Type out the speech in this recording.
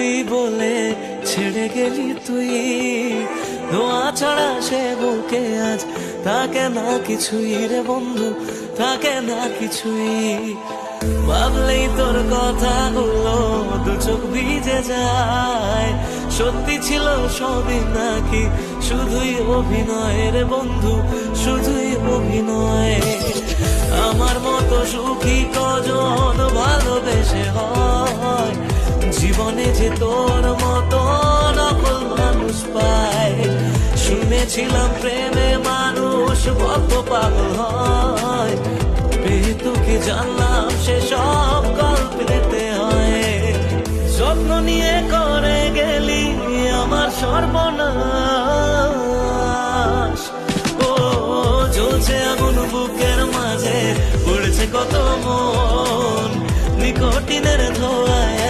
তুই বলে ছেড়ে গেলি তুই, ধোঁয়া ছড়া সে বুকে আজ থাকে না কিছুই রে বন্ধু, থাকে না কিছুই। ভাবলেই তোর কথাগুলো দু চোখ ভিজে যায়, সত্যি ছিল সবই নাকি শুধুই অভিনয় রে বন্ধু, শুধুই অভিনয়। আমার মতো সুখী কজন ভালোবেসে হয়, জীবনে যে তোর মতো নকল মানুষ পায়। শুনেছিলাম প্রেমে মানুষ বদ্ধ পাগল হয়, পেয়ে তোকে জানলাম সে সব গল্পেতে হয়। স্বপ্ন নিয়ে করে গেলি আমার সর্বনাশ, ও জ্বলছে আগুন বুকের মাঝে, পড়েছে কত মন নিকটিনের ধোঁয়ায়